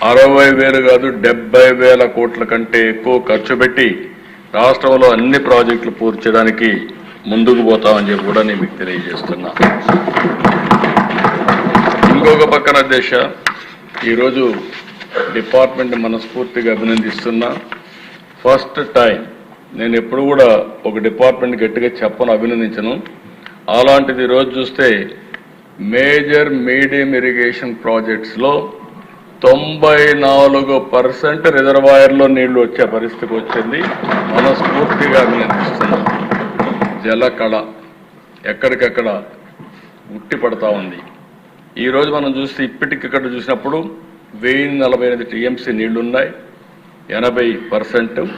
60,000 కాదు 70,000 కోట్ల కంటే ఎక్కువ ఖర్చు పెట్టి రాష్ట్రంలో అన్ని ప్రాజెక్టులు పూర్తి చేయడానికి ముందుకు పోతామని చెప్పి కూడా నేను మీకు తెలియజేస్తున్నా. ఇంకొక పక్కన దేశ ఈరోజు డిపార్ట్మెంట్ మనస్ఫూర్తిగా అభినందిస్తున్నా. ఫస్ట్ టైం నేను ఎప్పుడు కూడా ఒక డిపార్ట్మెంట్ గట్టిగా చెప్పను, అభినందించను. అలాంటిది ఈరోజు చూస్తే మేజర్ మీడియం ఇరిగేషన్ ప్రాజెక్ట్స్లో 94% రిజర్వాయర్లో నీళ్లు వచ్చే పరిస్థితికి వచ్చింది. మనస్ఫూర్తిగా అభినందిస్తున్నాం. జలకళ ఎక్కడికక్కడ ఉట్టి పడతా ఉంది. ఈరోజు మనం చూస్తే ఇప్పటికిక్కడ చూసినప్పుడు 1048 టీఎంసీ నీళ్లున్నాయి, 80%.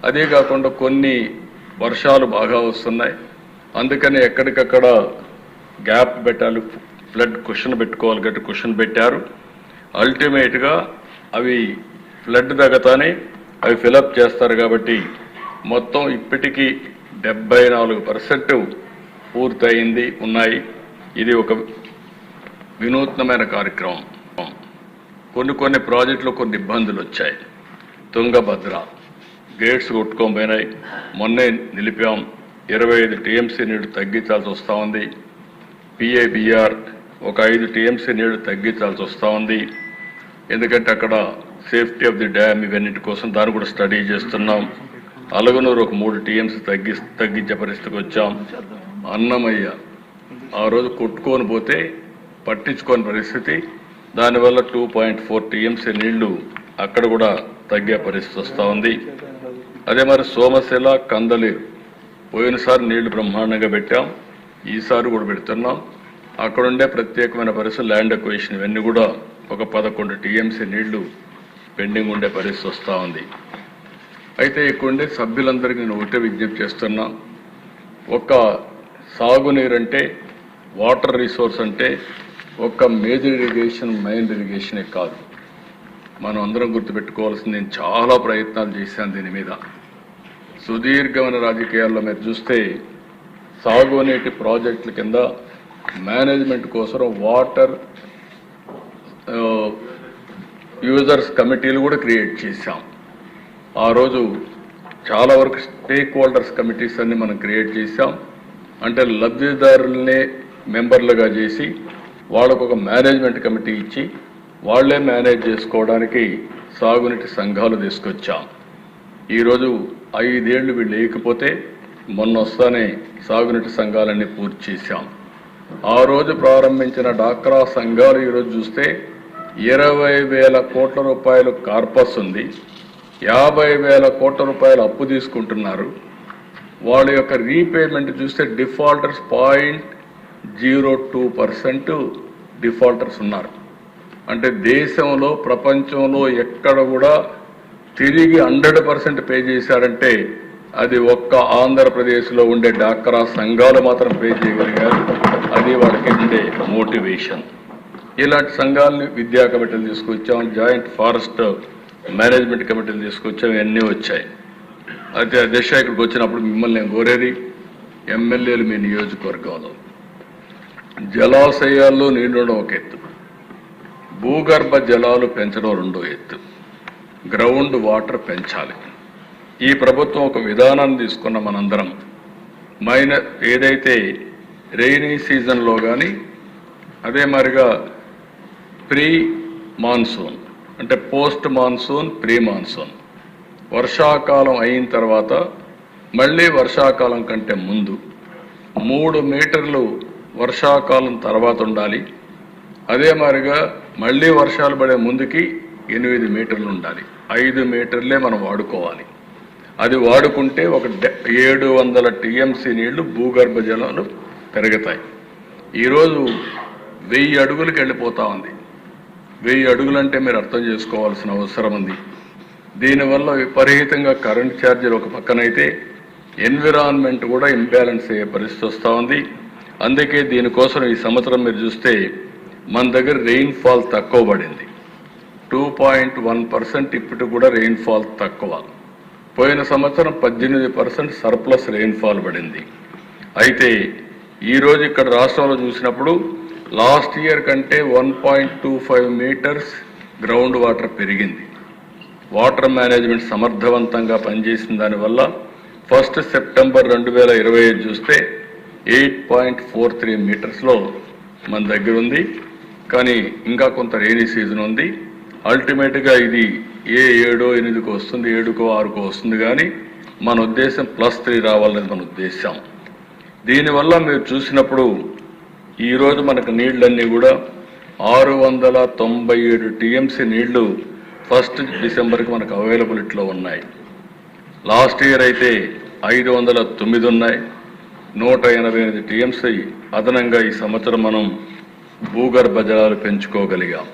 అదే కాకుండా కొన్ని వర్షాలు బాగా వస్తున్నాయి, అందుకని ఎక్కడికక్కడ గ్యాప్ పెట్టాలి, ఫ్లడ్ క్వశ్చన్ పెట్టుకోవాలి, గట్టి క్వశ్చన్ పెట్టారు. అల్టిమేట్గా అవి ఫ్లడ్ తగ్గతానే అవి ఫిలప్ చేస్తారు. కాబట్టి మొత్తం ఇప్పటికీ 74% పూర్తయింది ఉన్నాయి. ఇది ఒక వినూత్నమైన కార్యక్రమం. కొన్ని ప్రాజెక్టులు కొన్ని ఇబ్బందులు వచ్చాయి. తుంగభద్ర గేట్స్ కొట్టుకొని పోయినాయి, మొన్నే నిలిపాం. 25 టీఎంసీ నీళ్లు తగ్గించాల్సి వస్తూ ఉంది. పిఏబిఆర్ ఒక 5 టీఎంసీ నీళ్లు తగ్గించాల్సి వస్తూ ఉంది. ఎందుకంటే అక్కడ సేఫ్టీ ఆఫ్ ది డ్యామ్ ఇవన్నిటి కోసం దాన్ని కూడా స్టడీ చేస్తున్నాం. అలగనూరు ఒక 3 టీఎంసీ తగ్గించే పరిస్థితికి వచ్చాం. అన్నమయ్య ఆ రోజు కొట్టుకొని పోతే పట్టించుకోని పరిస్థితి, దానివల్ల 2.4 టీఎంసీ నీళ్లు అక్కడ కూడా తగ్గే పరిస్థితి వస్తూ ఉంది. అదే మరి సోమశిల కందలేరు పోయినసారి నీళ్లు బ్రహ్మాండంగా పెట్టాం, ఈసారి కూడా పెడుతున్నాం. అక్కడుండే ప్రత్యేకమైన పరిస్థితులు ల్యాండ్ అక్విజిషన్ ఇవన్నీ కూడా ఒక 11 టీఎంసీ నీళ్లు పెండింగ్ ఉండే పరిస్థితి వస్తూ ఉంది. అయితే ఇక్కడుండే సభ్యులందరికీ నేను ఒకటే విజ్ఞప్తి చేస్తున్నా, ఒక సాగునీరు అంటే వాటర్ రిసోర్స్ అంటే ఒక మేజర్ ఇరిగేషన్ మైన్ ఇరిగేషనే కాదు. మనం అందరం గుర్తుపెట్టుకోవాల్సింది, నేను చాలా ప్రయత్నాలు చేశాను దీని మీద. సుదీర్ఘమైన రాజకీయాల్లో మీరు చూస్తే సాగునీటి ప్రాజెక్టుల కింద మేనేజ్మెంట్ కోసం వాటర్ యూజర్స్ కమిటీలు కూడా క్రియేట్ చేశాం. ఆ రోజు చాలా వరకు స్టేక్ హోల్డర్స్ కమిటీస్ అన్ని మనం క్రియేట్ చేశాం. అంటే లబ్ధిదారులనే మెంబర్లుగా చేసి వాళ్ళకు ఒక మేనేజ్మెంట్ కమిటీ ఇచ్చి వాళ్లే మేనేజ్ చేసుకోవడానికి సాగునీటి సంఘాలు తీసుకొచ్చాం. ఈరోజు 5 ఏళ్లు వీళ్ళు లేకపోతే మొన్న వస్తానే సాగునీటి సంఘాలన్నీ పూర్తి చేశాం. ఆ రోజు ప్రారంభించిన డాక్రా సంఘాలు ఈరోజు చూస్తే 20,000 కోట్ల రూపాయలు కార్పస్ ఉంది, 50,000 కోట్ల రూపాయలు అప్పు తీసుకుంటున్నారు. వాళ్ళ యొక్క రీపేమెంట్ చూస్తే డిఫాల్టర్స్ 0.02% డిఫాల్టర్స్ ఉన్నారు. అంటే దేశంలో ప్రపంచంలో ఎక్కడ కూడా తిరిగి 100% పే చేశారంటే అది ఒక్క ఆంధ్రప్రదేశ్లో ఉండే డాక్రా సంఘాలు మాత్రం పే చేయగలిగారు. అది వాళ్ళకి ఉండే మోటివేషన్. ఇలాంటి సంఘాలని విద్యా కమిటీలు తీసుకొచ్చాం, జాయింట్ ఫారెస్ట్ మేనేజ్మెంట్ కమిటీలు తీసుకొచ్చాం, ఇవన్నీ వచ్చాయి. అయితే అధ్యక్ష ఇక్కడికి వచ్చినప్పుడు మిమ్మల్ని నేను కోరేది, ఎమ్మెల్యేలు మీ నియోజకవర్గంలో జలాశయాల్లో నీళ్లు ఒక ఎత్తు, భూగర్భ జలాలు పెంచడం రెండో ఎత్తు, గ్రౌండ్ వాటర్ పెంచాలి. ఈ ప్రభుత్వం ఒక విధానాన్ని తీసుకున్న మనందరం ఏదైతే రెయినీ సీజన్లో కానీ అదే మరిగా ప్రీ మాన్సూన్ అంటే పోస్ట్ మాన్సూన్, ప్రీ మాన్సూన్, వర్షాకాలం అయిన తర్వాత మళ్ళీ వర్షాకాలం కంటే ముందు 3 మీటర్లు వర్షాకాలం తర్వాత ఉండాలి. అదే మాదిరిగా మళ్ళీ వర్షాలు పడే ముందుకి 8 మీటర్లు ఉండాలి. 5 మీటర్లే మనం వాడుకోవాలి. అది వాడుకుంటే ఒక 700 టీఎంసీ నీళ్లు భూగర్భ జలాలు పెరుగుతాయి. ఈరోజు 1000 అడుగులకు వెళ్ళిపోతా ఉంది. 1000 అడుగులంటే మీరు అర్థం చేసుకోవాల్సిన అవసరం ఉంది. దీనివల్ల విపరీతంగా కరెంట్ ఛార్జీలు ఒక పక్కనైతే ఎన్విరాన్మెంట్ కూడా ఇంబ్యాలెన్స్ అయ్యే పరిస్థితి వస్తూ ఉంది. అందుకే దీనికోసం ఈ సంవత్సరం మీరు చూస్తే మన దగ్గర రెయిన్ఫాల్ తక్కువ పడింది, 2.1%. ఇప్పుడు కూడా రెయిన్ఫాల్ తక్కువ. పోయిన సంవత్సరం 18% సర్ప్లస్ రెయిన్ఫాల్ పడింది. అయితే ఈరోజు ఇక్కడ రాష్ట్రంలో చూసినప్పుడు లాస్ట్ ఇయర్ కంటే 1.25 మీటర్స్ గ్రౌండ్ వాటర్ పెరిగింది. వాటర్ మేనేజ్మెంట్ సమర్థవంతంగా పనిచేసిన దానివల్ల 1 సెప్టెంబర్ 2025 చూస్తే 8.43 మీటర్స్లో మన దగ్గర ఉంది. కానీ ఇంకా కొంత రైనీ సీజన్ ఉంది. అల్టిమేట్గా ఇది ఏ 7, 8కు వస్తుంది, 7కో 6కో వస్తుంది. కానీ మన ఉద్దేశం +3 రావాలనేది మన ఉద్దేశం. దీనివల్ల మీరు చూసినప్పుడు ఈరోజు మనకు నీళ్ళన్నీ కూడా 697 టీఎంసీ నీళ్లు 1 డిసెంబర్కి మనకు అవైలబిలిటీలో ఉన్నాయి. లాస్ట్ ఇయర్ అయితే 509 ఉన్నాయి. 188 టీఎంసీ అదనంగా ఈ సంవత్సరం మనం భూగర్భ జలాలు పెంచుకోగలిగాం.